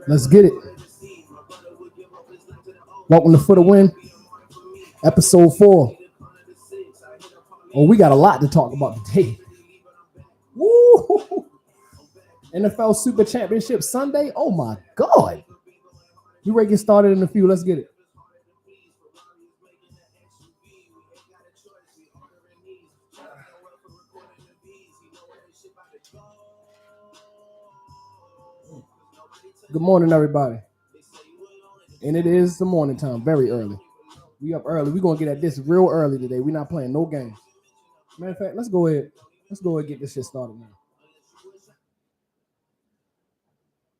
Let's get it. Welcome to For the Win, episode 4. Oh, we got a lot to talk about today. Woo! NFL Super Championship Sunday. Oh my God. You ready to get started in a few? Let's get it. Good morning, everybody. And it is the morning time, very early. We up early. We're going to get at this real early today. We're not playing no games. Matter of fact, let's go ahead and get this shit started now.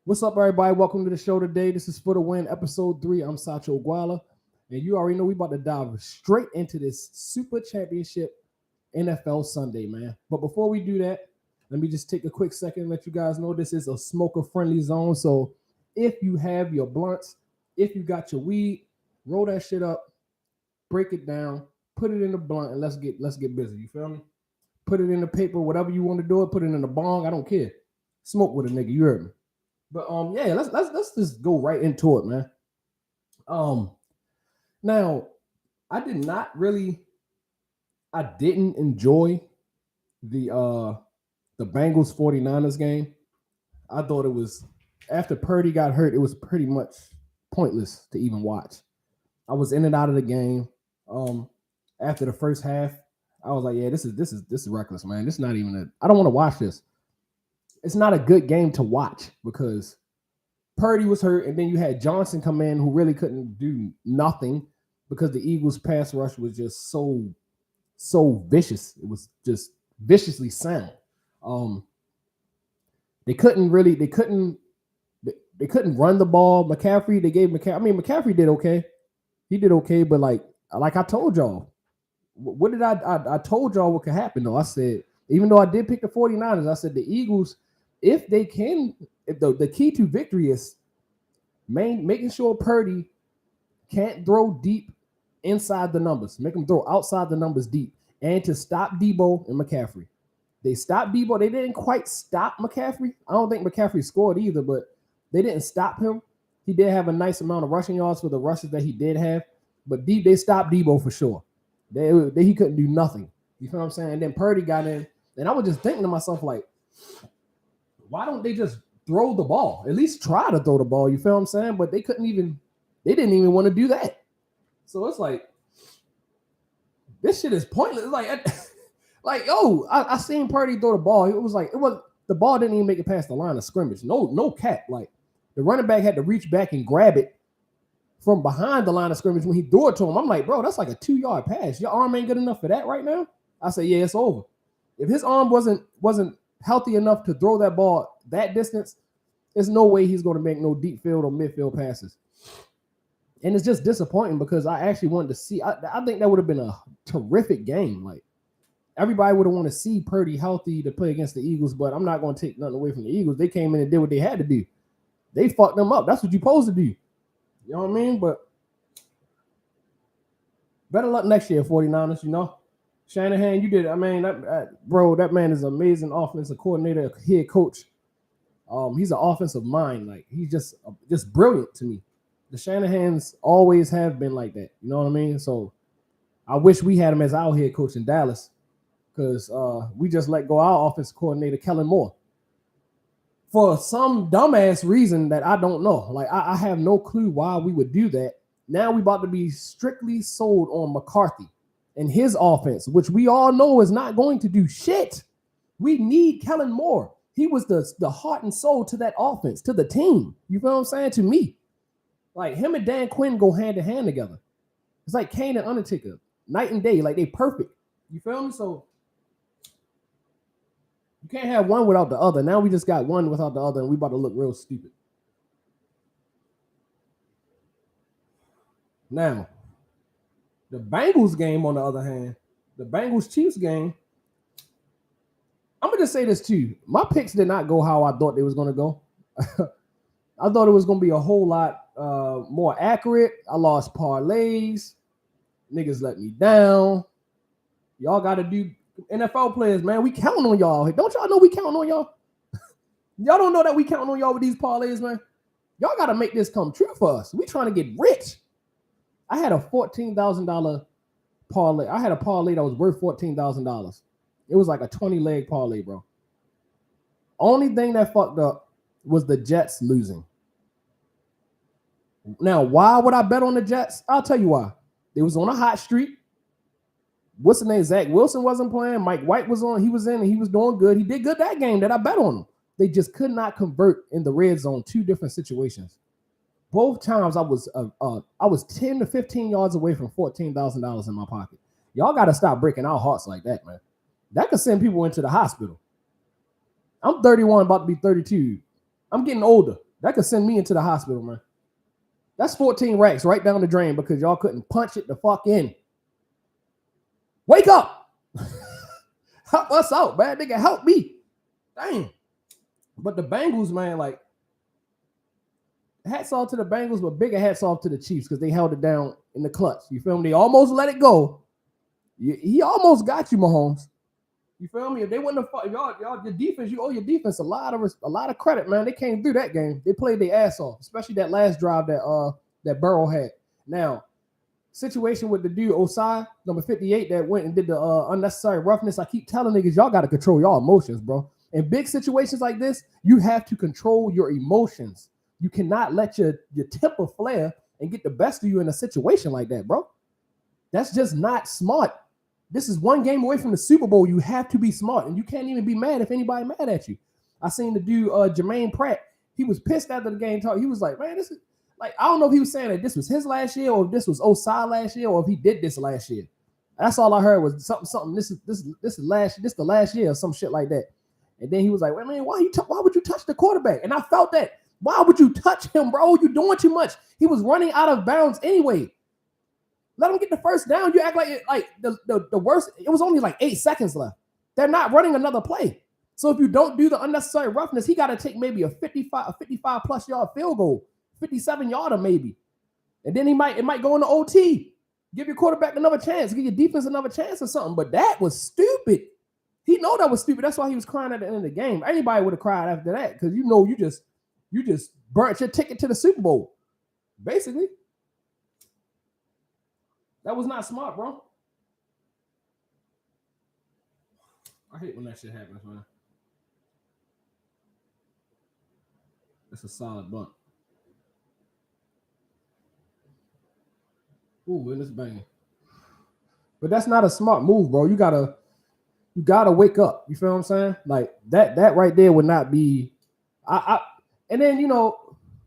What's up, everybody? Welcome to the show today. This is For the Win, episode 3. I'm Sacho Guala. And you already know we about to dive straight into this Super Championship NFL Sunday, man. But before we do that, let me just take a quick second and let you guys know this is a smoker-friendly zone. So if you have your blunts, if you got your weed, roll that shit up, break it down, put it in the blunt, and let's get busy. You feel me? Put it in the paper, whatever you want to do it. Put it in the bong. I don't care. Smoke with a nigga. You heard me. But yeah, let's just go right into it, man. Now I didn't enjoy the Bengals 49ers game. I thought it was, after Purdy got hurt, it was pretty much pointless to even watch. I was in and out of the game. After the first half, I was like, yeah, this is reckless, man. This is not even I don't want to watch this. It's not a good game to watch because Purdy was hurt, and then you had Johnson come in who really couldn't do nothing because the Eagles pass rush was just so vicious. It was just viciously sound. They couldn't run the ball. McCaffrey did okay. He did okay, but like I told y'all, what did I told y'all what could happen though. I said, even though I did pick the 49ers, I said the Eagles, if the key to victory is making sure Purdy can't throw deep inside the numbers, make them throw outside the numbers deep, and to stop Debo and McCaffrey. They stopped Debo. They didn't quite stop McCaffrey. I don't think McCaffrey scored either, but they didn't stop him. He did have a nice amount of rushing yards for the rushes that he did have, but they stopped Debo for sure. He couldn't do nothing. You feel what I'm saying? And then Purdy got in, and I was just thinking to myself, like, why don't they just throw the ball? At least try to throw the ball. You feel what I'm saying? But they didn't even want to do that. So it's like, this shit is pointless. Like, yo, I seen Purdy throw the ball. The ball didn't even make it past the line of scrimmage. No cap. Like, the running back had to reach back and grab it from behind the line of scrimmage when he threw it to him. I'm like, bro, that's like a 2-yard pass. Your arm ain't good enough for that right now. I said, yeah, it's over. If his arm wasn't healthy enough to throw that ball that distance, there's no way he's going to make no deep field or midfield passes. And it's just disappointing because I actually wanted to see. I think that would have been a terrific game. Like, everybody would have wanted to see Purdy healthy to play against the Eagles, but I'm not going to take nothing away from the Eagles. They came in and did what they had to do. They fucked them up. That's what you're supposed to do. You know what I mean? But better luck next year, 49ers, you know? Shanahan, you did it. I mean, that man is an amazing offensive coordinator, head coach. He's an offensive mind. Like, he's just brilliant to me. The Shanahans always have been like that. You know what I mean? So I wish we had him as our head coach in Dallas because we just let go our offensive coordinator, Kellen Moore, for some dumbass reason that I don't know. Like, I have no clue why we would do that. Now we about to be strictly sold on McCarthy and his offense, which we all know is not going to do shit. We need Kellen Moore. He was the heart and soul to that offense, to the team. You feel what I'm saying? To me. Like, him and Dan Quinn go hand in hand together. It's like Kane and Undertaker, night and day. Like, they perfect. You feel me? So you can't have one without the other. Now we just got one without the other, and we about to look real stupid. Now, the Bengals game, on the other hand, the Bengals-Chiefs game, I'm going to just say this too. My picks did not go how I thought they was going to go. I thought it was going to be a whole lot more accurate. I lost parlays. Niggas let me down. Y'all got to do NFL players, man. We counting on y'all. Don't y'all know we counting on y'all? Y'all don't know that we counting on y'all with these parlays, man. Y'all got to make this come true for us. We trying to get rich. I had a $14,000 parlay. I had a parlay that was worth $14,000. It was like a 20-leg parlay, bro. Only thing that fucked up was the Jets losing. Now, why would I bet on the Jets? I'll tell you why. It was on a hot streak. What's the name? Zach Wilson wasn't playing. Mike White was on. He was in and he was doing good. He did good that game that I bet on him. They just could not convert in the red zone. Two different situations. Both times I was 10 to 15 yards away from $14,000 in my pocket. Y'all got to stop breaking our hearts like that, man. That could send people into the hospital. I'm 31, about to be 32. I'm getting older. That could send me into the hospital, man. That's 14 racks right down the drain because y'all couldn't punch it the fuck in. Wake up. Help us out, man. Nigga, help me. Damn. But the Bengals, man, like, hats off to the Bengals, but bigger hats off to the Chiefs because they held it down in the clutch. You feel me? They almost let it go. He almost got you, Mahomes. You feel me? If they wouldn't have y'all, your defense, you owe your defense a lot of credit, man. They came through that game. They played their ass off, especially that last drive that Burrow had. Now, situation with the dude Osai, number 58, that went and did the unnecessary roughness. I keep telling niggas, y'all got to control y'all emotions, bro. In big situations like this, you have to control your emotions. You cannot let your temper flare and get the best of you in a situation like that, bro. That's just not smart. This is one game away from the Super Bowl. You have to be smart, and you can't even be mad if anybody mad at you. I seen the dude, Jermaine Pratt. He was pissed after the game talk. He was like, man, this is like, I don't know if he was saying that this was his last year or if this was Osai last year or if he did this last year. That's all I heard was something. This is the last year or some shit like that. And then he was like, well, man, why would you touch the quarterback? And I felt that. Why would you touch him, bro? You're doing too much. He was running out of bounds anyway. Let him get the first down. You act like the worst. It was only like 8 seconds left. They're not running another play. So if you don't do the unnecessary roughness, he got to take maybe a 55 plus yard field goal, 57 yarder maybe. And then it might go into OT. Give your quarterback another chance. Give your defense another chance or something. But that was stupid. He know that was stupid. That's why he was crying at the end of the game. Anybody would have cried after that because you just burnt your ticket to the Super Bowl. Basically. That was not smart, bro. I hate when that shit happens, man. That's a solid bunt. Ooh, and it's banging. But that's not a smart move, bro. You gotta wake up. You feel what I'm saying? Like that right there would not be. And then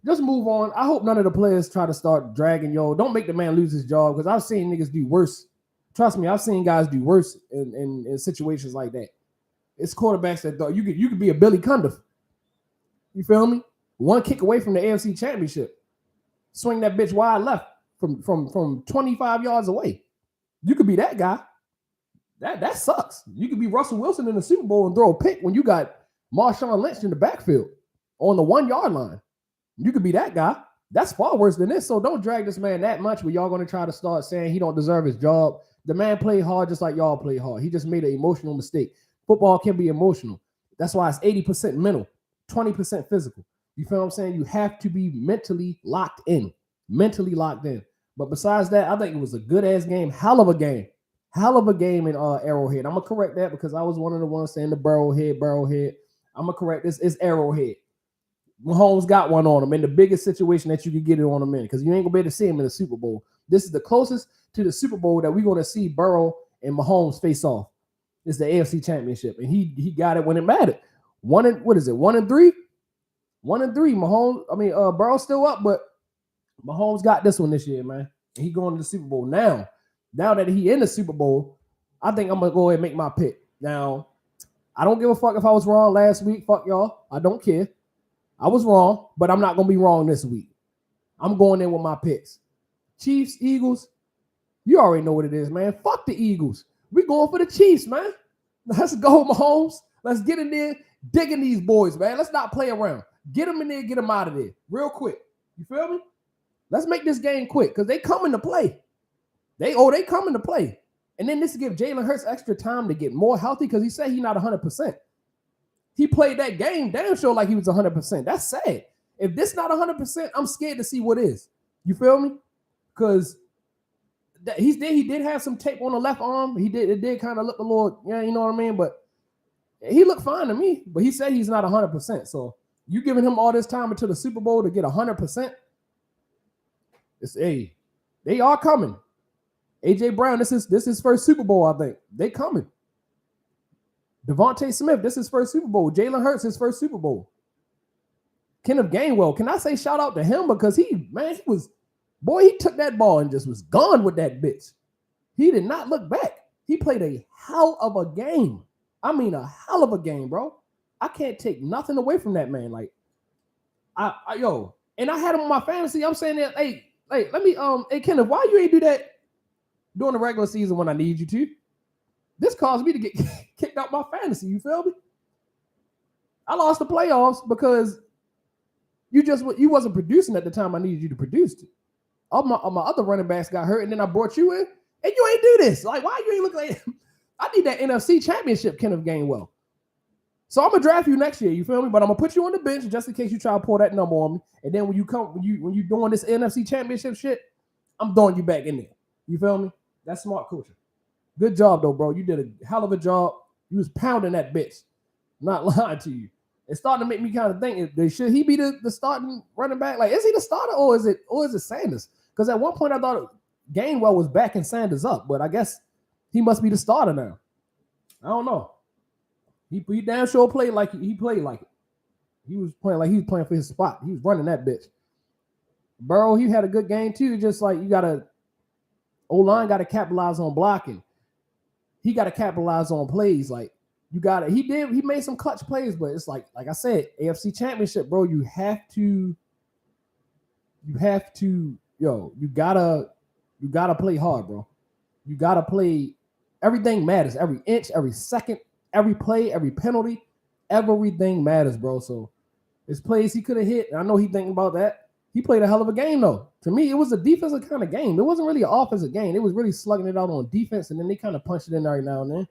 just move on. I hope none of the players try to start dragging don't make the man lose his job because I've seen niggas do worse. Trust me, I've seen guys do worse in situations like that. It's quarterbacks that you could be a Billy Cundiff. You feel me? One kick away from the AFC Championship. Swing that bitch wide left from 25 yards away. You could be that guy. That sucks. You could be Russell Wilson in the Super Bowl and throw a pick when you got Marshawn Lynch in the backfield on the 1 yard line. You could be that guy. That's far worse than this. So don't drag this man that much where y'all going to try to start saying he don't deserve his job. The man played hard just like y'all play hard. He just made an emotional mistake. Football can be emotional. That's why it's 80% mental, 20% physical. You feel what I'm saying? You have to be mentally locked in. But besides that, I think it was a good-ass game. Hell of a game in Arrowhead. I'm going to correct that because I was one of the ones saying the Burrowhead. I'm going to correct this. It's Arrowhead. Mahomes got one on him in the biggest situation that you could get it on him in because you ain't going to be able to see him in the Super Bowl. This is the closest to the Super Bowl that we're going to see Burrow and Mahomes face off. It's the AFC Championship, and he got it when it mattered. 1-3? 1-3. Mahomes, Burrow's still up, but Mahomes got this one this year, man. And he going to the Super Bowl. Now that he in the Super Bowl, I think I'm going to go ahead and make my pick. Now, I don't give a fuck if I was wrong last week. Fuck y'all. I don't care. I was wrong, but I'm not going to be wrong this week. I'm going in with my picks. Chiefs, Eagles, you already know what it is, man. Fuck the Eagles. We going for the Chiefs, man. Let's go, Mahomes. Let's get in there, digging these boys, man. Let's not play around. Get them in there, get them out of there real quick. You feel me? Let's make this game quick because they coming to play. They coming to play. And then this will give Jalen Hurts extra time to get more healthy because he said he's not 100%. he played that game damn sure like he was 100%. That's sad. If this not 100%, I'm scared to see what is. You feel me? Because he did have some tape on the left arm. It did kind of look a little, yeah, you know what I mean? But he looked fine to me. But he said he's not 100%. So you giving him all this time until the Super Bowl to get 100%? They are coming. AJ Brown, this is his first Super Bowl, I think. They coming. Devontae Smith, this is his first Super Bowl. Jalen Hurts, his first Super Bowl. Kenneth Gainwell, can I say shout out to him? Because he took that ball and just was gone with that bitch. He did not look back. He played a hell of a game. I mean, a hell of a game, bro. I can't take nothing away from that man. Like, and I had him on my fantasy. I'm saying that, hey, let me, hey, Kenneth, why you ain't do that during the regular season when I need you to? This caused me to get kicked out my fantasy. You feel me? I lost the playoffs because you wasn't producing at the time I needed you to produce. All my other running backs got hurt, and then I brought you in, and you ain't do this. Like, why you ain't look like I need that NFC Championship, Kenneth Gainwell. So I'm gonna draft you next year. You feel me? But I'm gonna put you on the bench just in case you try to pull that number on me. And then when you doing this NFC Championship shit, I'm throwing you back in there. You feel me? That's smart coaching. Good job though, bro. You did a hell of a job. You was pounding that bitch. I'm not lying to you. It's starting to make me kind of think, should he be the starting running back? Like, is he the starter or is it Sanders? Because at one point I thought Gainwell was backing Sanders up, but I guess he must be the starter now. I don't know. He damn sure played like he played like it. He was playing like he was playing for his spot. He was running that bitch. Burrow, he had a good game too. Just like O-line got to capitalize on blocking. He got to capitalize on plays. Like, he made some clutch plays, but it's like I said, AFC Championship, bro, you gotta play hard, bro. You gotta play. Everything matters. Every inch, every second, every play, every penalty, everything matters, bro. So his plays he could have hit. I know he thinking about that. He played a hell of a game, though. To me, it was a defensive kind of game. It wasn't really an offensive game. It was really slugging it out on defense, and then they kind of punched it in every now and then.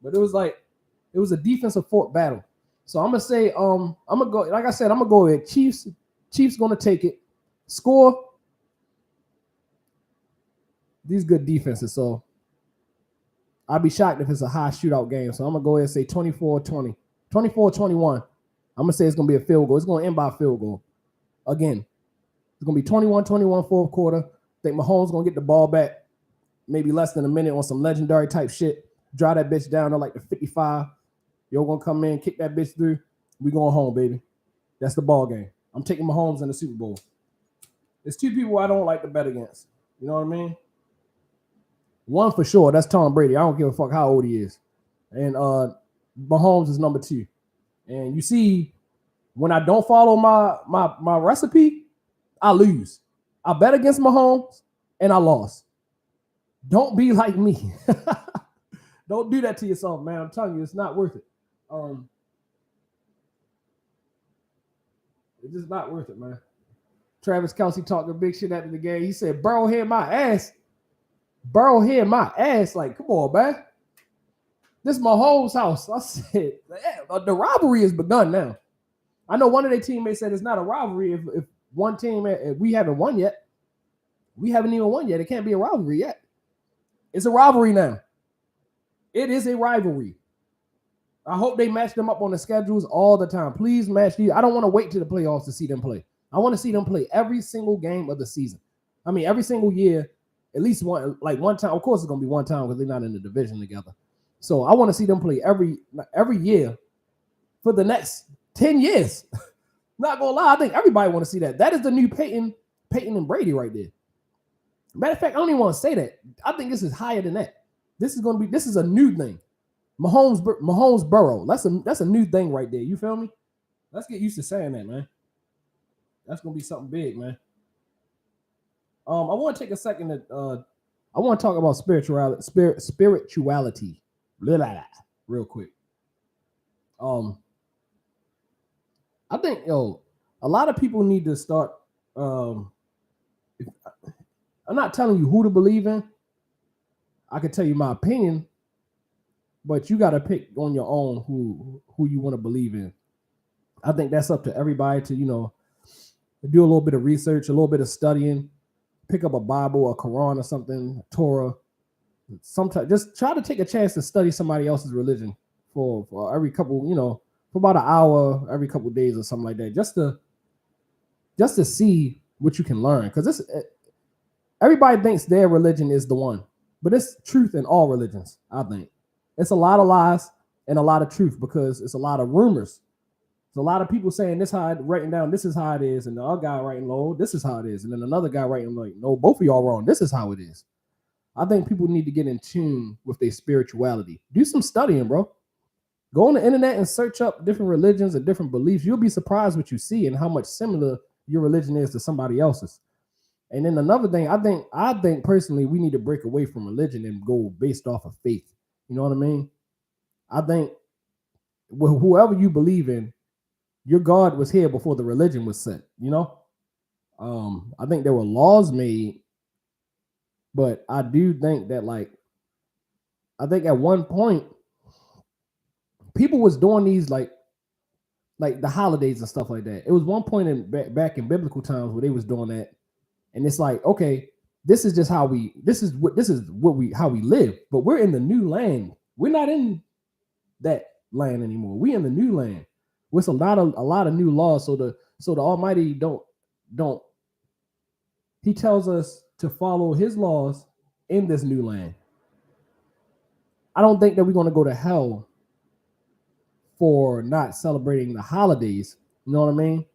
But it was a defensive fort battle. So I'm gonna say, I'm gonna go. Like I said, I'm gonna go with Chiefs. Chiefs gonna take it. Score. These good defenses. So I'll be shocked if it's a high shootout game. So I'm gonna go ahead and say 24-20, 24-21. I'm gonna say it's gonna be a field goal. It's gonna end by a field goal. Again. It's going to be 21-21 fourth quarter. I think Mahomes going to get the ball back maybe less than a minute on some legendary type shit. Drive that bitch down to like the 55. You're going to come in, kick that bitch through. We going home, baby. That's the ball game. I'm taking Mahomes in the Super Bowl. There's two people I don't like to bet against. You know what I mean? One for sure. That's Tom Brady. I don't give a fuck how old he is. And Mahomes is number 2. And you see, when I don't follow my recipe, I lose. I bet against Mahomes and I lost. Don't be like me. Don't do that to yourself, man. I'm telling you, it's not worth it. It's just not worth it, man. Travis Kelce talking big shit after the game. He said, Burrow hit my ass. Burrow hit my ass. Like, come on, man. This is Mahomes' house. I said, the rivalry has begun now. I know one of their teammates said it's not a rivalry if one team, we haven't won yet. We haven't even won yet. It can't be a rivalry yet. It's a rivalry now. It is a rivalry. I hope they match them up on the schedules all the time. Please match these. I don't want to wait to the playoffs to see them play. I want to see them play every single game of the season. I mean, every single year, at least one time. Of course, it's going to be one time because they're not in the division together. So I want to see them play every year for the next 10 years. Not gonna lie, I think everybody want to see that. That is the new Peyton and Brady right there. Matter of fact, I don't even want to say that. I think this is higher than that. This is a new thing. Mahomes Burrow. That's a new thing right there. You feel me? Let's get used to saying that, man. That's gonna be something big, man. I want to take a second to I want to talk about spirituality. Blah, blah, blah, real quick. I think, a lot of people need to start. I'm not telling you who to believe in. I can tell you my opinion. but you got to pick on your own who you want to believe in. I think that's up to everybody to, do a little bit of research, a little bit of studying, pick up a Bible, a Quran or something, Torah. Sometimes just try to take a chance to study somebody else's religion for every couple, for about an hour every couple of days or something like that, just to see what you can learn. Because everybody thinks their religion is the one, but it's truth in all religions. I think it's a lot of lies and a lot of truth, because it's a lot of rumors. There's a lot of people saying this how writing down this is how it is, and the other guy writing low, this is how it is, and then another guy writing like, no, both of y'all wrong. This is how it is. I think people need to get in tune with their spirituality. Do some studying, bro. Go on the internet and search up different religions and different beliefs. You'll be surprised what you see and how much similar your religion is to somebody else's. And then another thing, I think personally, we need to break away from religion and go based off of faith. You know what I mean? I think whoever you believe in, your God was here before the religion was set. I think there were laws made, but I do think that, I think at one point people was doing these like the holidays and stuff like that. It was one point back in biblical times where they was doing that, and it's like, okay, this is just how we live, but we're in the new land. We're not in that land anymore. We in the new land with a lot of new laws. So the Almighty don't. He tells us to follow His laws in this new land. I don't think that we're going to go to hell for not celebrating the holidays. You know what I mean?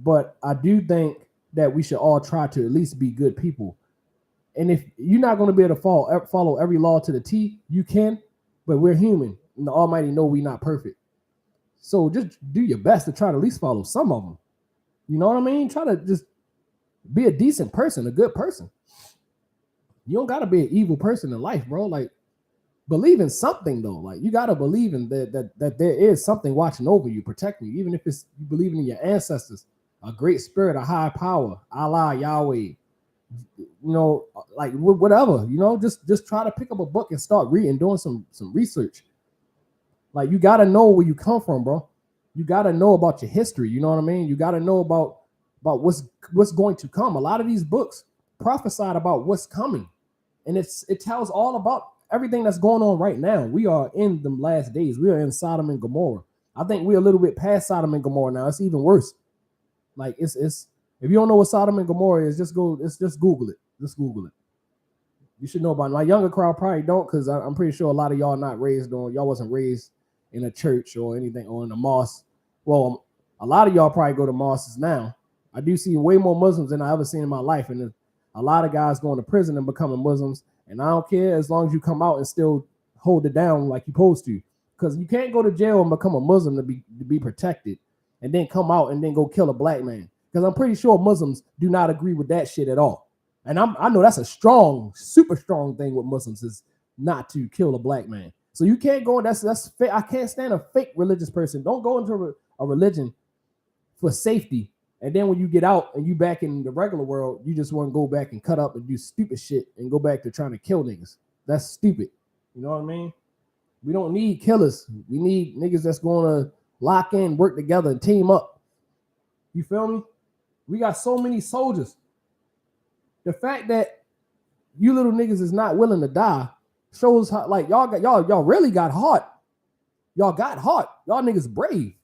But I do think that we should all try to at least be good people. And if you're not going to be able to follow every law to the T, you can, but we're human, and the Almighty know we're not perfect. So just do your best to try to at least follow some of them. You know what I mean? Try to just be a decent person, a good person. You don't got to be an evil person in life, bro. Like, believe in something, though. Like, you got to believe in that there is something watching over you, protecting you, even if it's you believing in your ancestors, a great spirit, a high power, Allah, Yahweh, like whatever, just try to pick up a book and start reading, doing some research. Like, you got to know where you come from, bro. You got to know about your history. You know what I mean? You got to know about what's going to come. A lot of these books prophesied about what's coming, and it tells all about everything that's going on right now. We are in the last days. We are in Sodom and Gomorrah. I think we're a little bit past Sodom and Gomorrah now. It's even worse. Like, it's if you don't know what Sodom and Gomorrah is, just Google it. Just Google it. You should know about it. My younger crowd probably don't, because I'm pretty sure a lot of y'all y'all wasn't raised in a church or anything, or in a mosque. Well, a lot of y'all probably go to mosques now. I do see way more Muslims than I ever seen in my life, and there's a lot of guys going to prison and becoming Muslims. And I don't care as long as you come out and still hold it down like you're supposed to, because you can't go to jail and become a Muslim to be protected, and then come out and then go kill a black man. Because I'm pretty sure Muslims do not agree with that shit at all. And I know that's a strong, super strong thing with Muslims, is not to kill a black man. So you can't go. That's fake. I can't stand a fake religious person. Don't go into a religion for safety, and then when you get out and you back in the regular world, you just want to go back and cut up and do stupid shit and go back to trying to kill niggas. That's stupid. You know what I mean? We don't need killers. We need niggas that's going to lock in, work together, and team up. You feel me? We got so many soldiers. The fact that you little niggas is not willing to die shows how, like, y'all really got heart. Y'all got heart. Y'all niggas brave.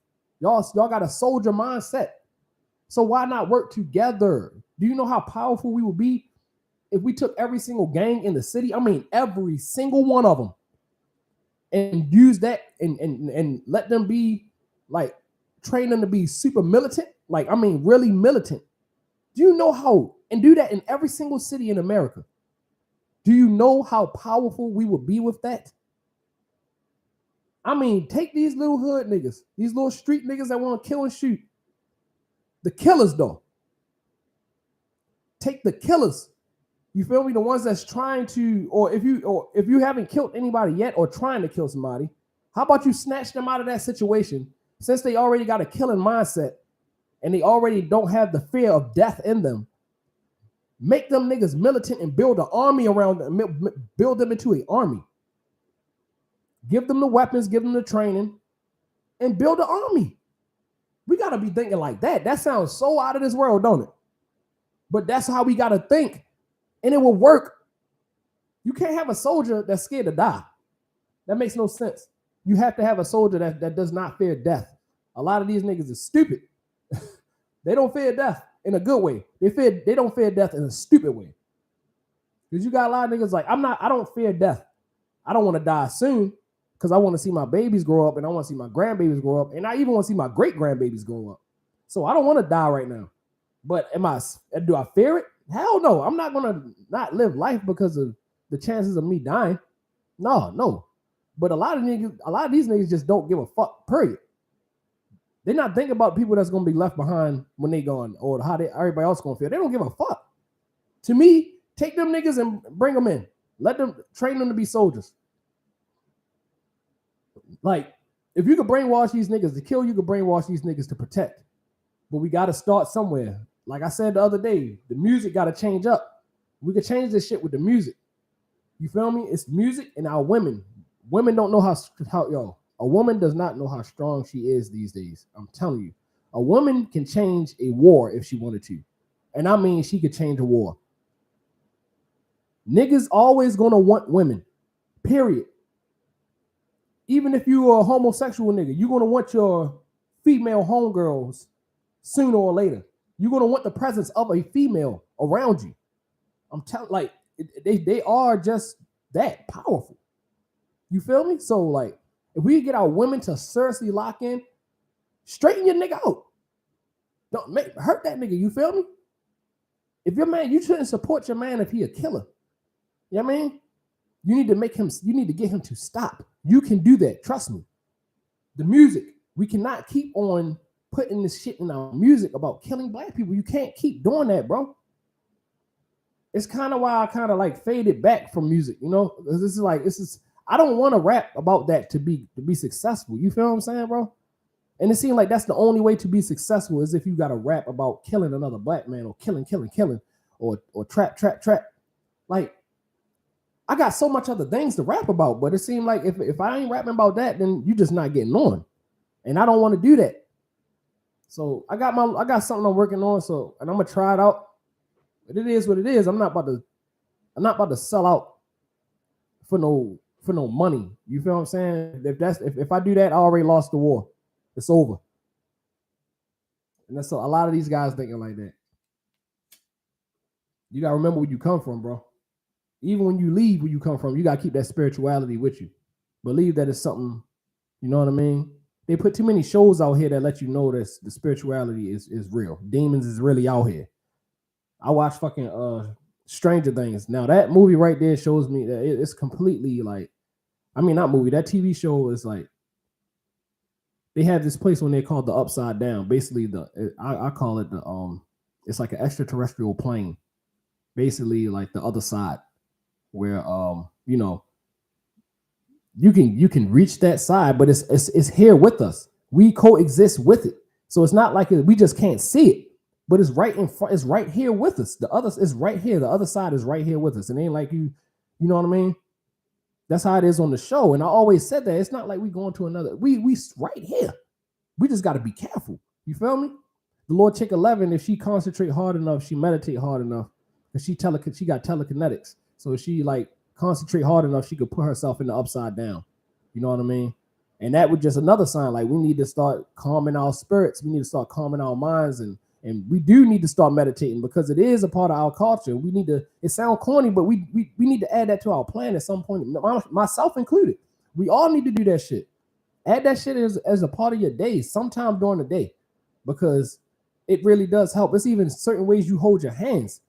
Y'all got a soldier mindset. So why not work together? Do you know how powerful we would be if we took every single gang in the city? I mean, every single one of them, and use that and let them be, like, train them to be super militant. Like, I mean, really militant. Do you know how, and do that in every single city in America? Do you know how powerful we would be with that? I mean, take these little hood niggas, these little street niggas that want to kill and shoot. The killers, though. Take the killers. You feel me? The ones that's trying to, or if you haven't killed anybody yet or trying to kill somebody, how about you snatch them out of that situation, since they already got a killing mindset and they already don't have the fear of death in them? Make them niggas militant and build an army around them, build them into an army. give them the weapons, give them the training, and build an army. We got to be thinking like that. That sounds so out of this world, don't it? But that's how we got to think, and it will work. You can't have a soldier that's scared to die. That makes no sense. You have to have a soldier that does not fear death. A lot of these niggas is stupid. They don't fear death in a good way. They don't fear death in a stupid way. Because you got a lot of niggas like, I don't fear death. I don't want to die soon because I want to see my babies grow up and I want to see my grandbabies grow up and I even want to see my great grandbabies grow up. So I don't want to die right now. But do I fear it? Hell no. I'm not going to not live life because of the chances of me dying. No. But a lot of these niggas just don't give a fuck, period. They're not thinking about people that's going to be left behind when they gone or how everybody else going to feel. They don't give a fuck. To me, take them niggas and bring them in. Let them train them to be soldiers. Like, if you could brainwash these niggas to kill, you could brainwash these niggas to protect. But we got to start somewhere. Like I said the other day, the music got to change up. We could change this shit with the music. You feel me? It's music and our women. Women don't know a woman does not know how strong she is these days. I'm telling you. A woman can change a war if she wanted to. And I mean, she could change a war. Niggas always gonna want women, period. Even if you are a homosexual nigga, you're gonna want your female homegirls sooner or later. You're gonna want the presence of a female around you. I'm telling, like, they are just that powerful. You feel me? So, like, if we get our women to seriously lock in, straighten your nigga out. Don't hurt that nigga. You feel me? If your man, you shouldn't support your man if he a killer. You know what I mean? You need to get him to stop. You can do that. Trust me. The music, we cannot keep on putting this shit in our music about killing black people. You can't keep doing that, bro. It's kind of why I kind of like faded back from music, you know? I don't want to rap about that to be successful. You feel what I'm saying, bro? And it seems like that's the only way to be successful is if you got to rap about killing another black man or killing, or trap. Like, I got so much other things to rap about, but it seemed like if I ain't rapping about that, then you just not getting on. And I don't want to do that. So I got something I'm working on, and I'm gonna try it out. But it is what it is. I'm not about to sell out for no money. You feel what I'm saying? If I do that, I already lost the war. It's over. And that's a lot of these guys thinking like that. You gotta remember where you come from, bro. Even when you leave where you come from, you gotta keep that spirituality with you. Believe that it's something, you know what I mean? They put too many shows out here that let you know that the spirituality is real. Demons is really out here. I watch fucking Stranger Things. Now that movie right there shows me that it's completely like, I mean, not movie, that TV show is like, they have this place when they call it the Upside Down. Basically, I call it it's like an extraterrestrial plane. Basically, like the other side, where you know, you can reach that side, but it's here with us. We coexist with it, so it's not like we just can't see it, but it's right in front. It's right here with us. The other is right here. The other side is right here with us. It ain't like you know what I mean? That's how it is on the show. And I always said that it's not like we going to another. We right here. We just got to be careful. You feel me? The Lord Chick 11, if she concentrate hard enough, she meditate hard enough, and she got telekinetics. So if she like concentrate hard enough, she could put herself in the upside down. You know what I mean? And that was just another sign. Like, we need to start calming our spirits. We need to start calming our minds, and we do need to start meditating because it is a part of our culture. We need to. It sounds corny, but we need to add that to our plan at some point. Myself included. We all need to do that shit. Add that shit as a part of your day, sometime during the day, because it really does help. It's even certain ways you hold your hands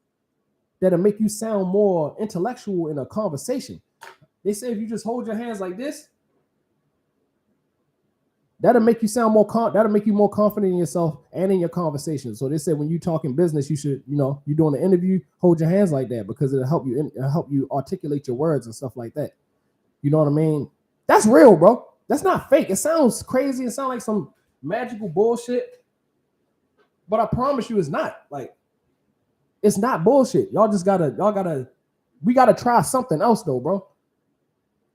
that'll make you sound more intellectual in a conversation. They say if you just hold your hands like this, that'll make you sound that'll make you more confident in yourself and in your conversation. So they said when you talk in business, you should, you know, you're doing an interview, hold your hands like that because it'll help you articulate your words and stuff like that. You know what I mean? That's real, bro. That's not fake. It sounds crazy. It sounds like some magical bullshit, but I promise you, it's not. Like, it's not bullshit. We gotta try something else though, bro.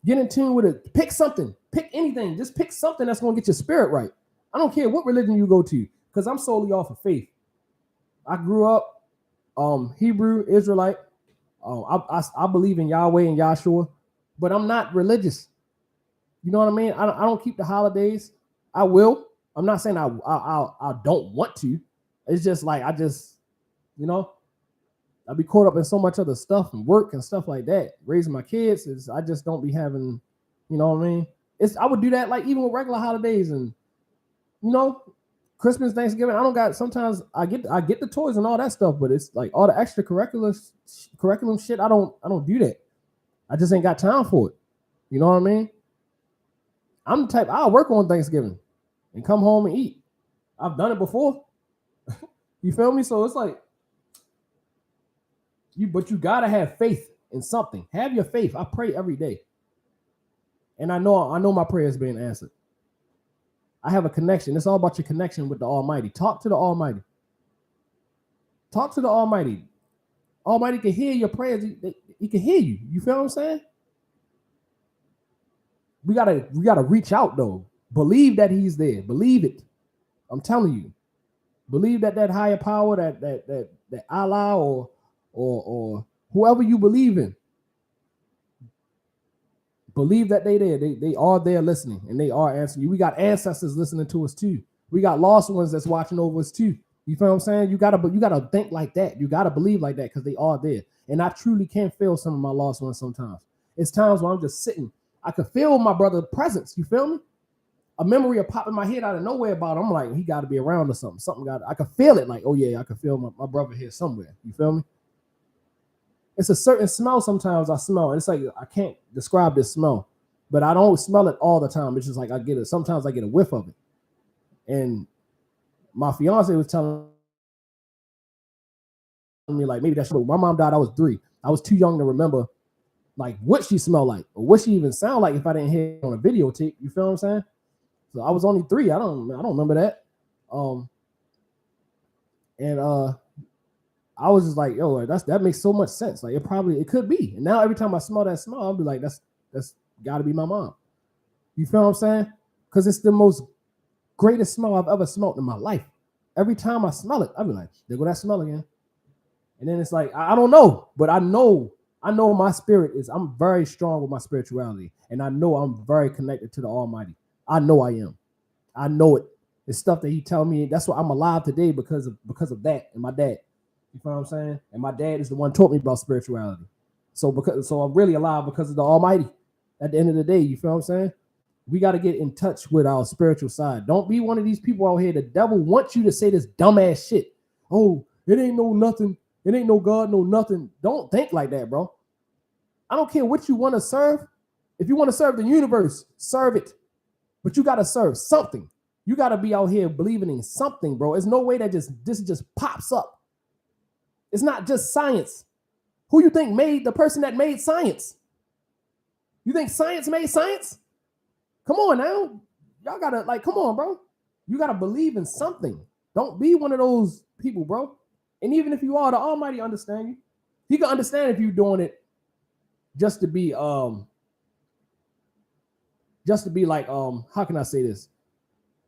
Get in tune with it. Pick something. Pick anything. Just pick something that's going to get your spirit right. I don't care what religion you go to, because I'm solely off of faith. I grew up Hebrew, Israelite. I believe in Yahweh and Yahshua, but I'm not religious. You know what I mean? I don't keep the holidays. I will. I'm not saying I don't want to. It's just like I be caught up in so much other stuff and work and stuff like that. Raising my kids is I just don't be having, you know what I mean? I would do that like even with regular holidays and Christmas, Thanksgiving. I don't got. Sometimes I get the toys and all that stuff, but it's like all the extra curriculum shit. I don't do that. I just ain't got time for it. You know what I mean? I'm the type. I'll work on Thanksgiving and come home and eat. I've done it before. You feel me? So it's like but you gotta have faith in something. Have your faith. I pray every day, and I know my prayers being answered. I have a connection. It's all about your connection with the Almighty. Talk to the Almighty. Talk to the Almighty. Almighty can hear your prayers. He can hear you. You feel what I'm saying? We gotta reach out though. Believe that He's there. Believe it. I'm telling you. Believe that higher power, that Allah or whoever you believe in. Believe that they there. They are there listening, and they are answering you. We got ancestors listening to us too. We got lost ones that's watching over us too. You feel what I'm saying? You gotta think like that. You gotta believe like that because they are there. And I truly can feel some of my lost ones sometimes. It's times when I'm just sitting. I could feel my brother's presence. You feel me? A memory will pop in my head out of nowhere about him. I'm like, he got to be around or something. I could feel it. Like, oh yeah, I could feel my brother here somewhere. You feel me? It's a certain smell sometimes I smell. It's like I can't describe this smell, but I don't smell it all the time. It's just like I get it. Sometimes I get a whiff of it. And my fiance was telling me like maybe that's my mom died. I was 3. I was too young to remember like what she smelled like or what she even sound like if I didn't hear it on a videotape. You feel what I'm saying? So I was only 3. I don't remember that. I was just like, yo, that makes so much sense. Like it could be. And now every time I smell that smell, I'll be like, that's gotta be my mom. You feel what I'm saying? Because it's the most greatest smell I've ever smelled in my life. Every time I smell it, I'll be like, there go that smell again. And then it's like, I don't know, but I know my spirit I'm very strong with my spirituality. And I know I'm very connected to the Almighty. I know I am. I know it. It's stuff that He tell me. That's why I'm alive today because of that and my dad. You know what I'm saying? And my dad is the one who taught me about spirituality. So I'm really alive because of the Almighty. At the end of the day, you feel what I'm saying? We got to get in touch with our spiritual side. Don't be one of these people out here. The devil wants you to say this dumbass shit. Oh, it ain't no nothing. It ain't no God, no nothing. Don't think like that, bro. I don't care what you want to serve. If you want to serve the universe, serve it. But you got to serve something. You got to be out here believing in something, bro. There's no way that this just pops up. It's not just science. Who you think made the person that made science? You think science made science? Come on now. Y'all gotta come on, bro. You gotta believe in something. Don't be one of those people, bro. And even if you are, the Almighty understand you. He can understand if you're doing it just to be like, how can I say this?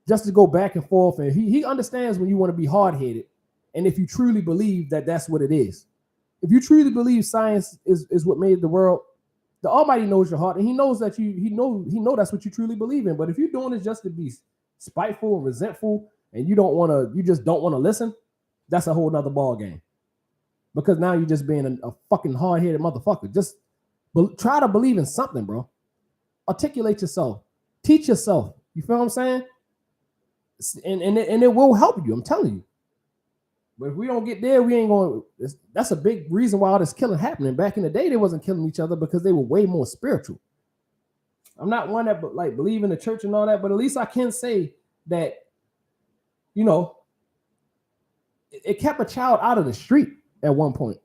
Just to go back and forth. And he understands when you want to be hard-headed. And if you truly believe that that's what it is. If you truly believe science is what made the world, the Almighty knows your heart, and He knows that he know that's what you truly believe in. But if you're doing it just to be spiteful and resentful, and you just don't want to listen, that's a whole nother ball game. Because now you're just being a fucking hard-headed motherfucker. Just try to believe in something, bro. Articulate yourself. Teach yourself. You feel what I'm saying? And it will help you. I'm telling you. But if we don't get there, we ain't going to. That's a big reason why all this killing happening. Back in the day, they wasn't killing each other because they were way more spiritual. I'm not one that believe in the church and all that, but at least I can say that, it kept a child out of the street at one point.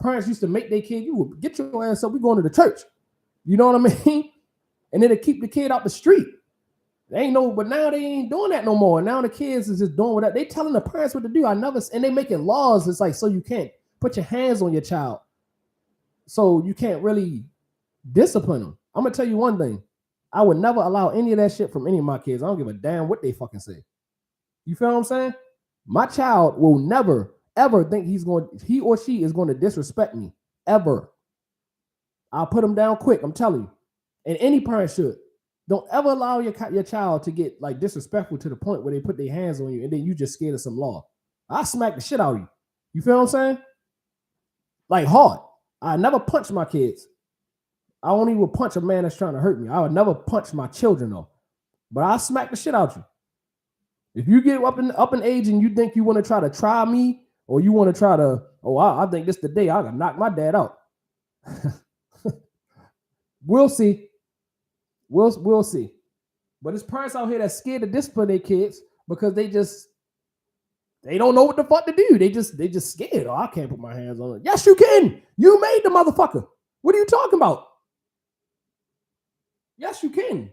Parents used to make their kid, you would get your ass up, we going to the church. You know what I mean? And then it keep the kid out the street. But now they ain't doing that no more. Now the kids is just doing what they telling the parents what to do. And they making laws. It's like, so you can't put your hands on your child. So you can't really discipline them. I'm gonna tell you one thing. I would never allow any of that shit from any of my kids. I don't give a damn what they fucking say. You feel what I'm saying? My child will never, ever think he or she is going to disrespect me. Ever. I'll put them down quick. I'm telling you. And any parent should. Don't ever allow your child to get like disrespectful to the point where they put their hands on you and then you just scared of some law. I smack the shit out of you. You feel what I'm saying? Like hard. I never punch my kids. I only will punch a man that's trying to hurt me. I would never punch my children though. But I'll smack the shit out you. If you get up in age and you think you want to try me, or you want to try to, I think this the day I gotta knock my dad out. We'll see. We'll see. But there's parents out here that's scared to discipline their kids because they don't know what the fuck to do. They just scared. Oh, I can't put my hands on it. Yes, you can. You made the motherfucker. What are you talking about? Yes, you can.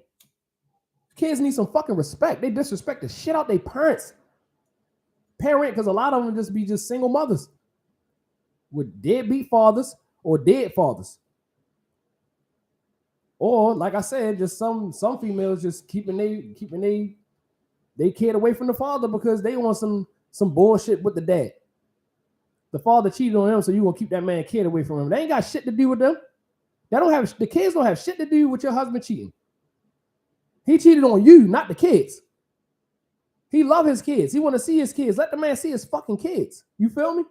Kids need some fucking respect. They disrespect the shit out their parents. Parent, because a lot of them be single mothers with deadbeat fathers or dead fathers. Or, like I said, just some females just keeping they kid away from the father because they want some bullshit with the dad. The father cheated on them, so you gonna keep that man kid away from him. They ain't got shit to do with them. The kids don't have shit to do with your husband cheating. He cheated on you, not the kids. He love his kids. He want to see his kids. Let the man see his fucking kids. You feel me?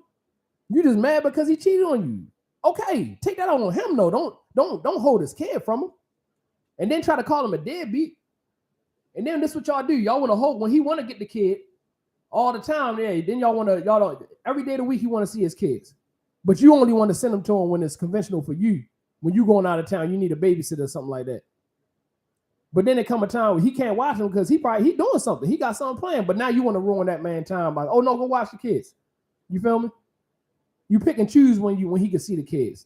You just mad because he cheated on you. Okay, take that out on him though. Don't hold his kid from him. And then try to call him a deadbeat. And then this is what y'all do. Y'all want to hold when he want to get the kid all the time. Yeah, then y'all don't every day of the week he want to see his kids. But you only want to send them to him when it's conventional for you. When you going out of town, you need a babysitter or something like that. But then there come a time where he can't watch him because he doing something. He got something planned. But now you want to ruin that man's time by, oh no, go watch the kids. You feel me? You pick and choose when he can see the kids.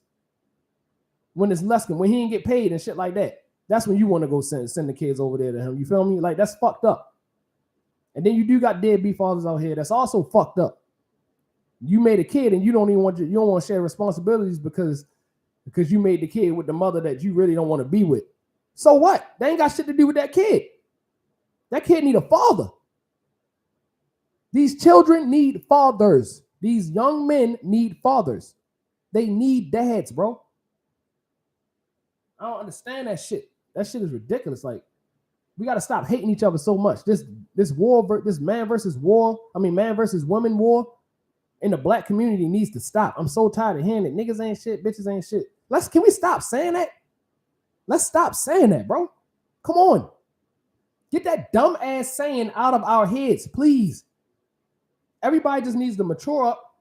When it's less, when he ain't get paid and shit like that. That's when you want to go send the kids over there to him. You feel me? Like that's fucked up. And then you do got deadbeat fathers out here. That's also fucked up. You made a kid and you don't want to share responsibilities because you made the kid with the mother that you really don't want to be with. So what? They ain't got shit to do with that kid. That kid need a father. These children need fathers. These young men need fathers. They need dads, bro. I don't understand that shit. That shit is ridiculous. Like, we got to stop hating each other so much. This war, this man versus woman war in the black community needs to stop. I'm so tired of hearing it. Niggas ain't shit, bitches ain't shit. Can we stop saying that? Let's stop saying that, bro. Come on. Get that dumb ass saying out of our heads, please. Everybody just needs to mature up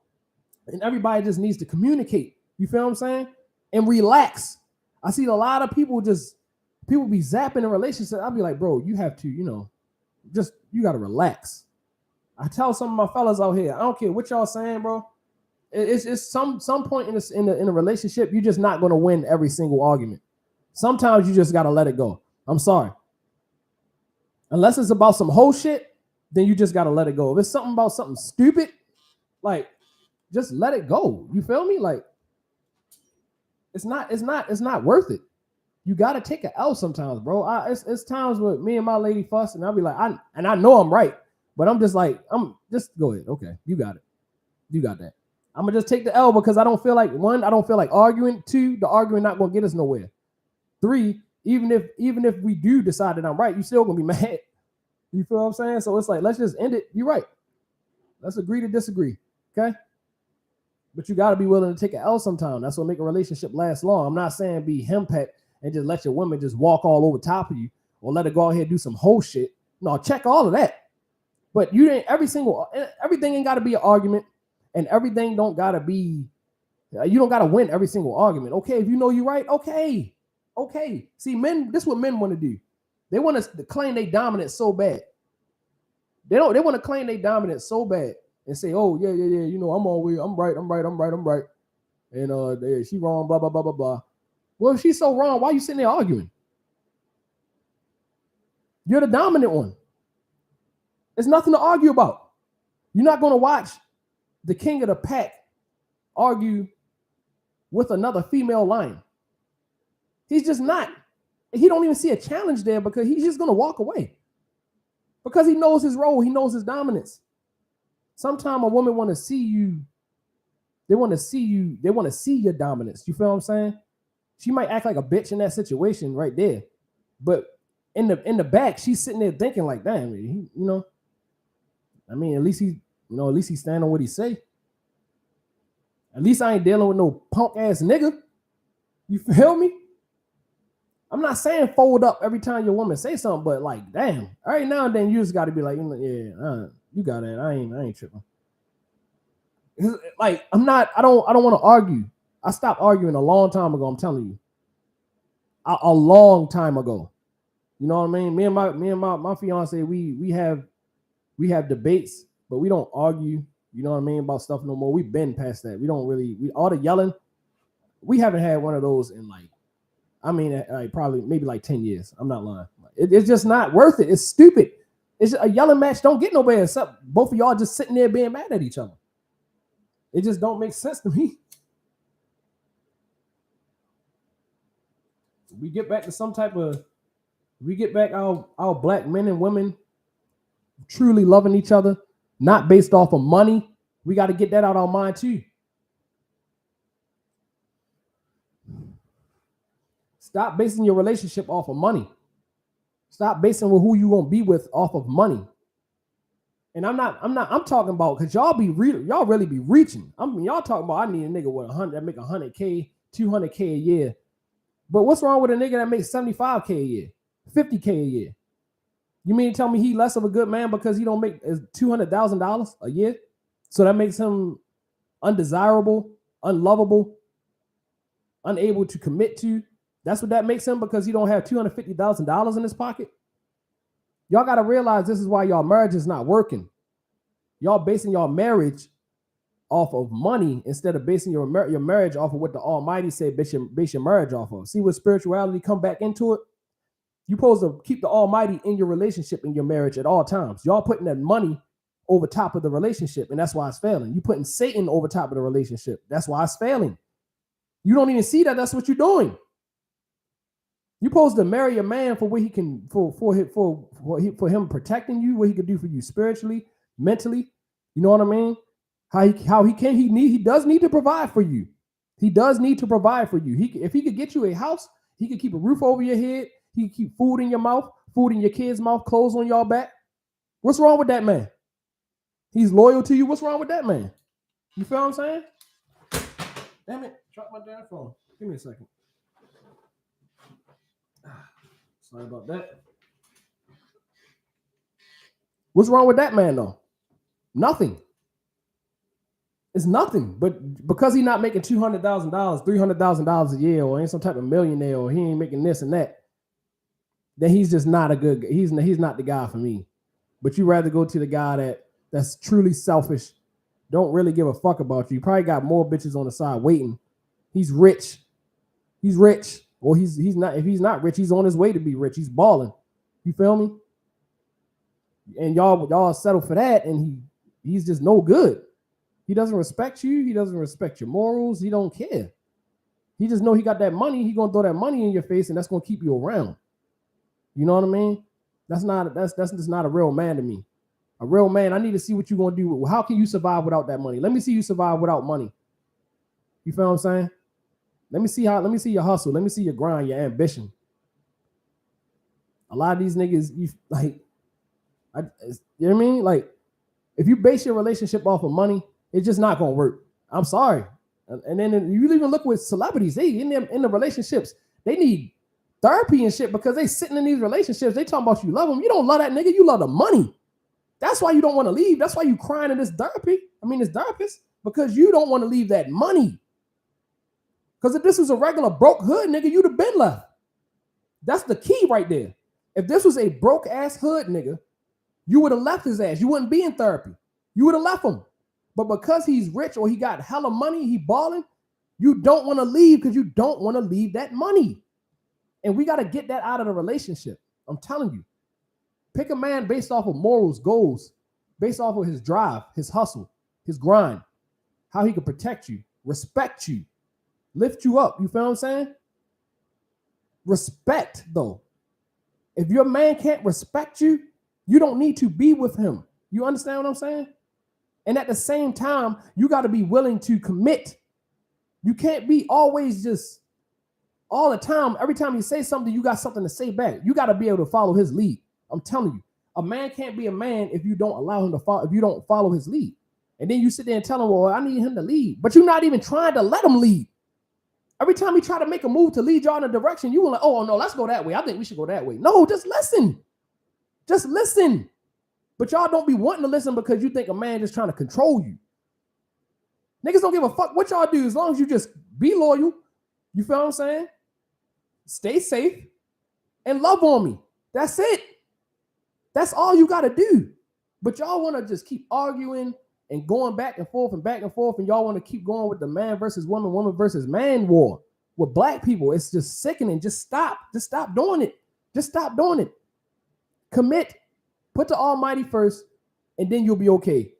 and everybody just needs to communicate. You feel what I'm saying? And relax. I see a lot of people be zapping in relationships. I'll be like, bro, you have to, you got to relax. I tell some of my fellas out here, I don't care what y'all saying, bro. It's some point in a relationship, you're just not going to win every single argument. Sometimes you just got to let it go. I'm sorry. Unless it's about some whole shit, then you just got to let it go. If it's something about something stupid, like, just let it go. You feel me? Like, it's not worth it. You got to take an L sometimes, bro. It's times where me and my lady fuss, and I'll be like, I know I'm right, but I'm just like, just go ahead. Okay, you got it. You got that. I'm going to just take the L because I don't feel like, one, I don't feel like arguing. Two, the arguing not going to get us nowhere. Three, even if we do decide that I'm right, you still gonna be mad. You feel what I'm saying? So it's like, let's just end it. You're right. Let's agree to disagree. Okay. But you gotta be willing to take an L sometime. That's what make a relationship last long. I'm not saying be henpecked and just let your woman just walk all over top of you or let her go ahead and do some whole shit. No, check all of that. But everything ain't gotta be an argument, and everything don't gotta be, you don't gotta win every single argument. Okay, if you know you're right, okay. Okay. See, men, this is what men want to do. They want to claim they dominant so bad. They want to claim they dominant so bad and say, oh, yeah, I'm right. And she wrong, blah, blah, blah, blah, blah. Well, if she's so wrong, why are you sitting there arguing? You're the dominant one. There's nothing to argue about. You're not going to watch the king of the pack argue with another female lion. He's just not. he don't even see a challenge there because he's just gonna walk away. Because he knows his role, he knows his dominance. Sometimes a woman want to see you. They want to see you. They want to see your dominance. You feel what I'm saying? She might act like a bitch in that situation right there, but in the back, she's sitting there thinking like, damn, you know. I mean, at least he stand on what he say. At least I ain't dealing with no punk ass nigga. You feel me? I'm not saying fold up every time your woman say something, but like, damn, every now and then you just got to be like, yeah, you got it. I ain't tripping. Like, I don't want to argue. I stopped arguing a long time ago. I'm telling you, a long time ago. You know what I mean? Me and my fiance, we have debates, but we don't argue. You know what I mean, about stuff no more. We've been past that. We don't really. All the yelling. We haven't had one of those in probably maybe like 10 years. I'm not lying. It's just not worth it. It's stupid. It's a yelling match. Don't get nowhere except both of y'all just sitting there being mad at each other. It just don't make sense to me. We get back to our black men and women truly loving each other, not based off of money. We got to get that out of our mind too. Stop basing your relationship off of money. Stop basing with who you gonna be with off of money. And I'm talking about, because y'all really be reaching. Y'all talking about, I need a nigga with 100 that make 100K, 200K a year. But what's wrong with a nigga that makes 75K a year, 50K a year? You mean to tell me he less of a good man because he don't make $200,000 a year? So that makes him undesirable, unlovable, unable to commit to? That's what that makes him, because he don't have $250,000 in his pocket? Y'all got to realize this is why y'all marriage is not working. Y'all basing y'all marriage off of money instead of basing your marriage off of what the Almighty said base your marriage off of. See what spirituality come back into it? You're supposed to keep the Almighty in your relationship, in your marriage at all times. Y'all putting that money over top of the relationship, and that's why it's failing. You putting Satan over top of the relationship. That's why it's failing. You don't even see that. That's what you're doing. You're supposed to marry a man for what he can, for him protecting you, what he can do for you spiritually, mentally. You know what I mean? He does need to provide for you. He does need to provide for you. If he could get you a house, he could keep a roof over your head. He could keep food in your mouth, food in your kids' mouth, clothes on your back. What's wrong with that man? He's loyal to you. What's wrong with that man? You feel what I'm saying? Damn it. Drop my damn phone. Give me a second. Sorry about that. What's wrong with that man, though? Nothing. It's nothing. But because he's not making $200,000, $300,000 a year, or ain't some type of millionaire, or he ain't making this and that, then he's just not a good. He's not the guy for me. But you rather go to the guy that's truly selfish, don't really give a fuck about you. Probably got more bitches on the side waiting. He's rich. He's rich. Or he's not. If he's not rich, he's on his way to be rich. He's balling. You feel me? And y'all settle for that, and he's just no good. He doesn't respect you. He doesn't respect your morals. He don't care. He just know he got that money. He gonna throw that money in your face, and that's gonna keep you around. You know what I mean? That's just not a real man to me. A real man, I need to see what you're gonna do. How can you survive without that money? Let me see you survive without money. You feel what I'm saying? Let me see your hustle. Let me see your grind, your ambition. A lot of these niggas, you know what I mean? Like, if you base your relationship off of money, it's just not gonna work. I'm sorry. And then you even look with celebrities, they in the relationships, they need therapy and shit because they sitting in these relationships. They talking about you love them. You don't love that nigga. You love the money. That's why you don't want to leave. That's why you crying in this therapist, because you don't want to leave that money. Because if this was a regular broke hood nigga, you'd have been left. That's the key right there. If this was a broke ass hood nigga, you would have left his ass. You wouldn't be in therapy. You would have left him. But because he's rich or he got hella money, he balling, you don't want to leave because you don't want to leave that money. And we got to get that out of the relationship. I'm telling you. Pick a man based off of morals, goals, based off of his drive, his hustle, his grind, how he can protect you, respect you, lift you up. You feel what I'm saying? Respect, though. If your man can't respect you, you don't need to be with him. You understand what I'm saying? And at the same time, you got to be willing to commit. You can't be always just all the time. Every time you say something, you got something to say back. You got to be able to follow his lead. I'm telling you, a man can't be a man if you don't allow him to follow, if you don't follow his lead. And then you sit there and tell him, well, I need him to lead. But you're not even trying to let him lead. Every time he try to make a move to lead y'all in a direction, you were like, oh, no, let's go that way. I think we should go that way. No, just listen. Just listen. But y'all don't be wanting to listen because you think a man just trying to control you. Niggas don't give a fuck what y'all do as long as you just be loyal. You feel what I'm saying? Stay safe and love on me. That's it. That's all you got to do. But y'all want to just keep arguing and going back and forth, and y'all want to keep going with the man versus woman, woman versus man war with black people. It's just sickening. Just stop. Just stop doing it. Just stop doing it. Commit. Put the Almighty first, and then you'll be okay.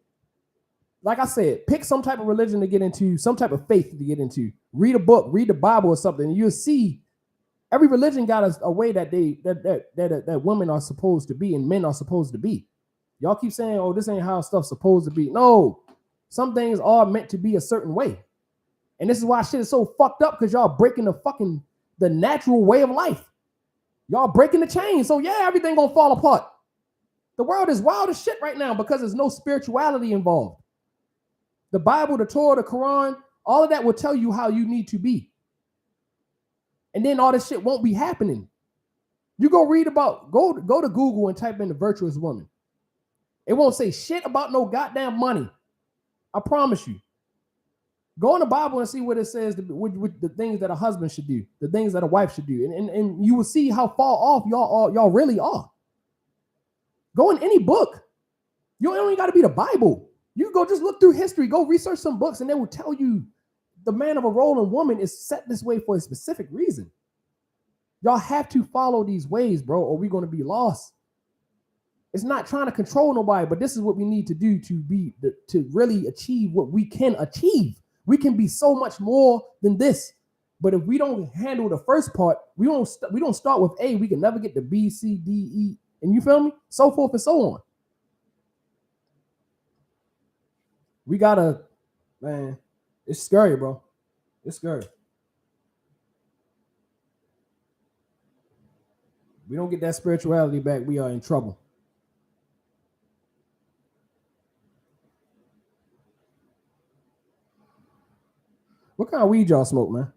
Like I said, pick some type of religion to get into, some type of faith to get into. Read a book, read the Bible or something, and you'll see every religion got a way that that women are supposed to be and men are supposed to be. Y'all keep saying, oh, this ain't how stuff's supposed to be. No, some things are meant to be a certain way. And this is why shit is so fucked up, because y'all breaking the natural way of life. Y'all breaking the chain. So yeah, everything gonna fall apart. The world is wild as shit right now because there's no spirituality involved. The Bible, the Torah, the Quran, all of that will tell you how you need to be. And then all this shit won't be happening. You go read about, go to Google and type in the virtuous woman. It won't say shit about no goddamn money. I promise you. Go in the Bible and see what it says with the things that a husband should do, the things that a wife should do. And you will see how far off y'all really are. Go in any book. You don't even got to be the Bible. You go just look through history. Go research some books, and they will tell you the man of a role and woman is set this way for a specific reason. Y'all have to follow these ways, bro, or we're going to be lost. It's not trying to control nobody, but this is what we need to do to really achieve what we can achieve. We can be so much more than this. But if we don't handle the first part, we don't start with A, we can never get to B, C, D, E, and you feel me? So forth and so on. We gotta, man, it's scary, bro. It's scary. We don't get that spirituality back, we are in trouble. What kind of weed y'all smoke, man?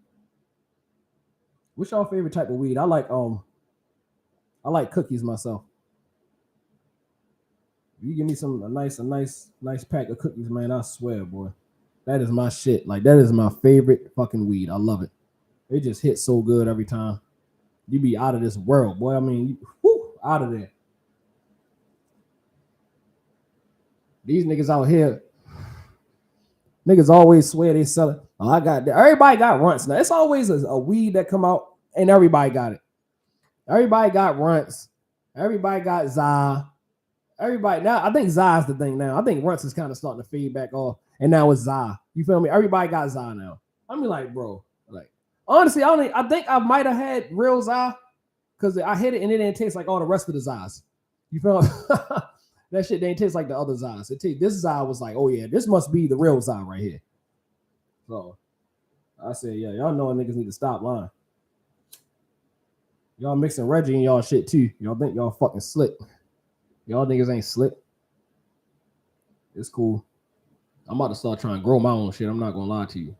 What's y'all favorite type of weed? I like cookies myself. You give me a nice pack of cookies, man, I swear, boy. That is my shit. Like, that is my favorite fucking weed. I love it. It just hits so good every time. You be out of this world, boy. I mean, out of there. These niggas out here, niggas always swear they sell it. Oh, I got that. Everybody got runts now. It's always a weed that come out and everybody got it. Everybody got runts. Everybody got Za. Everybody now, I think Za is the thing now. I think runts is kind of starting to fade back off, and now it's Za. You feel me? Everybody got Za now. I mean, like, bro, like, honestly, I think I might have had real Za because I hit it and it didn't taste like all the rest of the Zas. You feel me? That shit didn't taste like the other Zas. This Za was like, oh yeah, this must be the real Za right here. So I said, yeah, y'all know niggas need to stop lying. Y'all mixing Reggie and y'all shit too. Y'all think y'all fucking slick. Y'all niggas ain't slick. It's cool. I'm about to start trying to grow my own shit. I'm not gonna lie to you.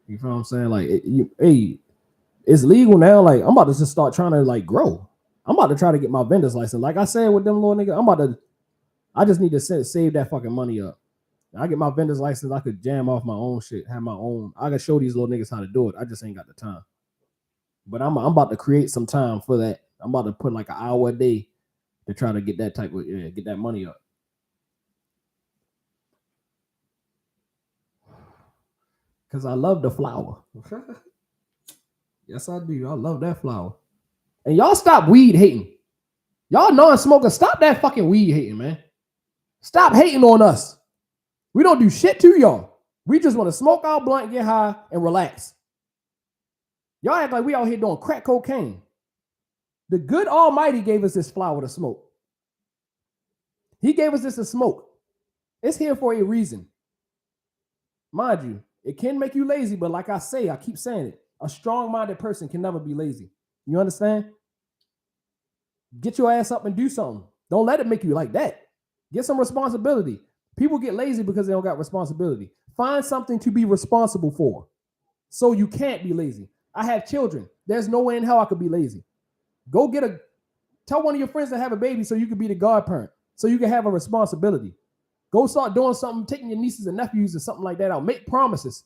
You feel what I'm saying? Like, it's legal now. Like, I'm about to just start trying to like grow. I'm about to try to get my vendor's license. Like I said with them little niggas, I just need to save that fucking money up. I get my vendor's license, I could jam off my own shit, have my own. I can show these little niggas how to do it. I just ain't got the time. But I'm about to create some time for that. I'm about to put like an hour a day to try to get that get that money up. Because I love the flower. Yes, I do. I love that flower. And y'all stop weed hating. Y'all non-smokers, stop that fucking weed hating, man. Stop hating on us. We don't do shit to y'all. We just want to smoke our blunt, get high, and relax. Y'all act like we out here doing crack cocaine. The good Almighty gave us this flower to smoke. He gave us this to smoke. It's here for a reason. Mind you, it can make you lazy, but like I say, I keep saying it, a strong-minded person can never be lazy. You understand? Get your ass up and do something. Don't let it make you like that. Get some responsibility. People get lazy because they don't got responsibility. Find something to be responsible for so you can't be lazy. I have children. There's no way in hell I could be lazy. Go tell one of your friends to have a baby so you can be the godparent, so you can have a responsibility. Go start doing something, taking your nieces and nephews or something like that out. Make promises.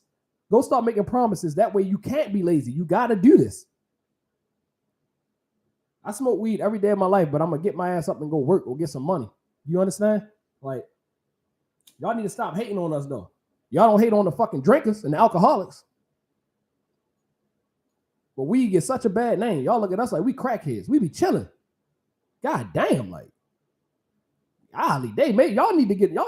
Go start making promises. That way you can't be lazy. You got to do this. I smoke weed every day of my life, but I'm going to get my ass up and go work or get some money. You understand? Like, y'all need to stop hating on us, though. Y'all don't hate on the fucking drinkers and the alcoholics. But weed gets such a bad name. Y'all look at us like we crackheads. We be chilling. God damn, like, golly, y'all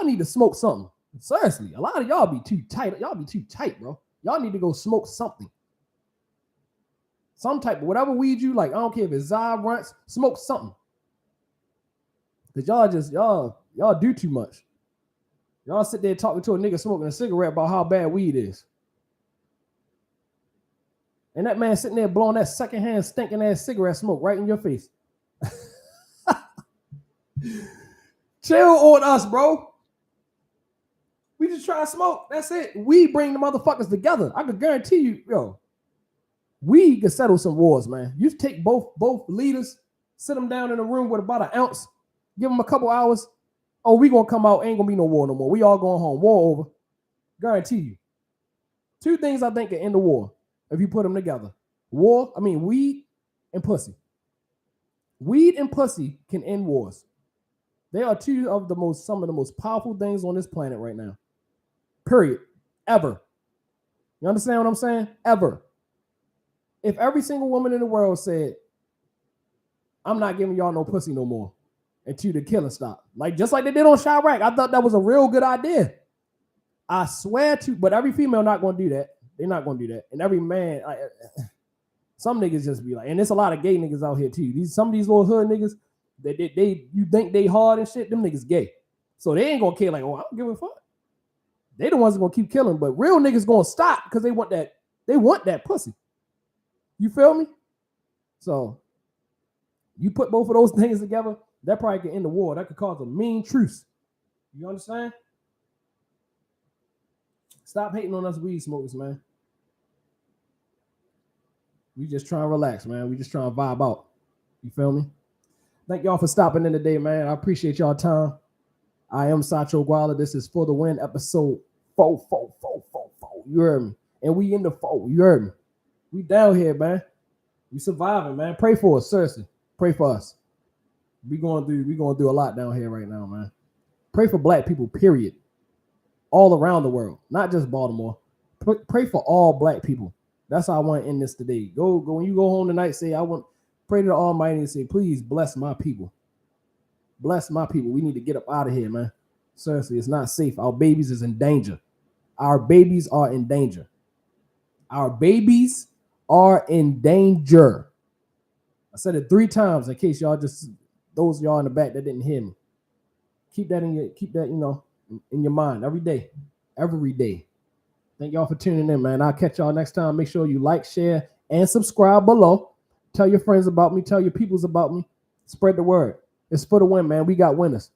need to smoke something. Seriously, a lot of y'all be too tight. Y'all be too tight, bro. Y'all need to go smoke something. Some type of whatever weed you like. I don't care if it's Zai, Runts, smoke something. Because y'all do too much. Y'all sit there talking to a nigga smoking a cigarette about how bad weed is. And that man sitting there blowing that secondhand stinking ass cigarette smoke right in your face. Chill on us, bro. We just try to smoke. That's it. We bring the motherfuckers together. I can guarantee you, yo, we can settle some wars, man. You take both leaders, sit them down in a room with about an ounce, give them a couple hours. Oh, we gonna come out. Ain't gonna be no war no more. We all going home. War over. Guarantee you. Two things I think can end the war if you put them together. Weed and pussy. Weed and pussy can end wars. They are some of the most powerful things on this planet right now. Period. Ever. You understand what I'm saying? Ever. If every single woman in the world said, I'm not giving y'all no pussy no more until the killing stop. Like just like they did on Chirac. I thought that was a real good idea. I swear to, but every female not going to do that. They're not going to do that. And every man, some niggas just be like, and there's a lot of gay niggas out here too. Some of these little hood niggas, you think they hard and shit, them niggas gay. So they ain't gonna care like, oh, I don't give a fuck. They the ones that gonna keep killing, but real niggas gonna stop because they want that pussy. You feel me? So you put both of those things together, that probably can end the war. That could cause a mean truce. You understand? Stop hating on us weed smokers, man. We just trying to relax, man. We just trying to vibe out. You feel me? Thank y'all for stopping in today, man. I appreciate y'all time. I am Sacho Guala. This is For The Win, episode 4. You heard me? And we in the 4. You heard me? We down here, man. We surviving, man. Pray for us, seriously. Pray for us. We going through a lot down here right now, man. Pray for black people, period. All around the world, not just Baltimore. Pray for all black people. That's how I want to end this today. Go when you go home tonight, say, pray to the Almighty and say, please bless my people. Bless my people. We need to get up out of here, man. Seriously, it's not safe. Our babies is in danger. Our babies are in danger. Our babies are in danger. I said it 3 times in case those of y'all in the back that didn't hear me. Keep that in your mind every day. Thank y'all for tuning in, man. I'll catch y'all next time. Make sure you like, share, and subscribe below. Tell your friends about me. Tell your peoples about me. Spread the word. It's For The Win, man. We got winners.